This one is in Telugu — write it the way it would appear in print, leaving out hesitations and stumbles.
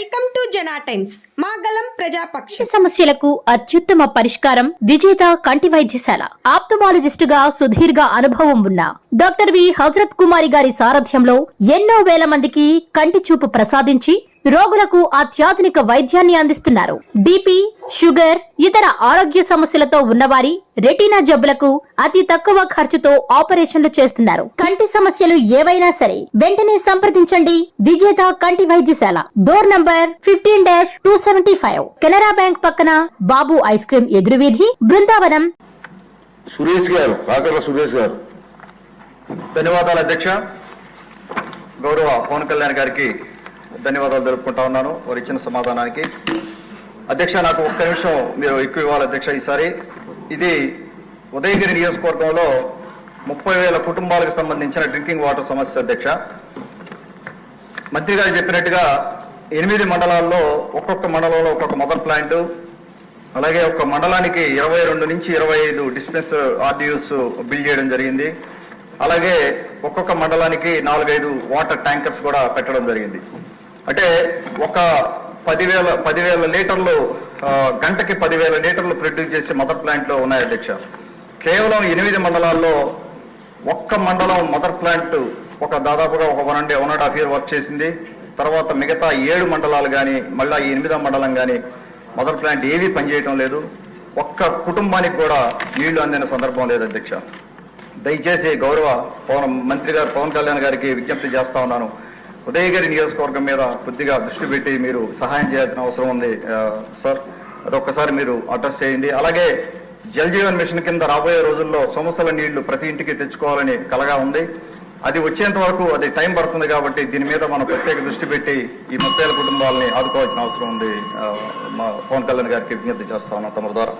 వెల్కమ్ టు జనా టైమ్స్. మాగలం ప్రజాపక్ష సమస్యలకు అత్యుత్తమ పరిష్కారం విజేత కంటి వైద్యశాల. ఆప్థమాలజిస్టుగా సుదీర్ఘ అనుభవం ఉన్న డాక్టర్ వి హజరత్ కుమారి గారి సారథ్యంలో ఎన్నో వేల మందికి కంటి చూపు ప్రసాదించి రోగులకు అత్యాధునిక వైద్యాన్ని అందిస్తున్నారు. బీపీ, షుగర్, ఇతర ఆరోగ్య సమస్యలతో ఉన్నవారి రెటీనా జబ్బులకు అతి తక్కువ ఖర్చుతో ఆపరేషన్లు చేస్తున్నారు. కంటి సమస్యలు ఏవైనా సరే వెంటనే సంప్రదించండి విజేత కంటి వైద్యశాల. డోర్ నంబర్ 15-275, కెనరా బ్యాంక్ పక్కన, బాబు ఐస్ క్రీమ్ ఎదురువీధి, బృందావనం. సురేష్ గారు, కాకర్ల సురేష్ గారు. ధన్యవాదాలు అధ్యక్ష. గౌరవ పవన్ కళ్యాణ్ గారికి ధన్యవాదాలు తెలుపుకుంటా ఉన్నాను వారు ఇచ్చిన సమాధానానికి. అధ్యక్ష, నాకు ఒక్క నిమిషం మీరు ఎక్కువ ఇవ్వాలి అధ్యక్ష. ఈసారి ఇది ఉదయగిరి నియోజకవర్గంలో 30,000 కుటుంబాలకు సంబంధించిన డ్రింకింగ్ వాటర్ సమస్య అధ్యక్ష. మంత్రి గారు చెప్పినట్టుగా 8 మండలాల్లో ఒక్కొక్క మండలంలో ఒక్కొక్క మదర్ ప్లాంట్, అలాగే ఒక మండలానికి 22 నుంచి 25 డిస్పెన్సర్ ఆర్డీయూస్ బిల్ చేయడం జరిగింది. అలాగే ఒక్కొక్క మండలానికి 4-5 వాటర్ ట్యాంకర్స్ కూడా పెట్టడం జరిగింది. అంటే ఒక 10,000 లీటర్లు గంటకి 10,000 లీటర్లు ప్రొడ్యూస్ చేసే మదర్ ప్లాంట్లు ఉన్నాయి అధ్యక్ష. కేవలం 8 మండలాల్లో ఒక్క మండలం మదర్ ప్లాంట్ దాదాపుగా 1.5 year వర్క్ చేసింది. తర్వాత మిగతా 7 మండలాలు కానీ మళ్ళీ ఈ 8వ మండలం కానీ మదర్ ప్లాంట్ ఏవీ పనిచేయటం లేదు. ఒక్క కుటుంబానికి కూడా నీళ్లు అందిన సందర్భం లేదు అధ్యక్ష. దయచేసి గౌరవ మంత్రి గారు పవన్ కళ్యాణ్ గారికి విజ్ఞప్తి చేస్తా ఉన్నాను, ఉదయగిరి నియోజకవర్గం మీద కొద్దిగా దృష్టి పెట్టి మీరు సహాయం చేయాల్సిన అవసరం ఉంది సార్. అదొక్కసారి మీరు అడ్రస్ చేయండి. అలాగే జల్ జీవన్ మిషన్ కింద రాబోయే రోజుల్లో సమస్యల నీళ్లు ప్రతి ఇంటికి తెచ్చుకోవాలని కలగా ఉంది. అది వచ్చేంత వరకు అది టైం పడుతుంది కాబట్టి దీని మీద మనం ప్రత్యేక దృష్టి పెట్టి ఈ 30,000 కుటుంబాలని ఆదుకోవాల్సిన అవసరం ఉంది. మా పవన్ కళ్యాణ్ గారికి విజ్ఞప్తి చేస్తా ఉన్నాం తమ ద్వారా.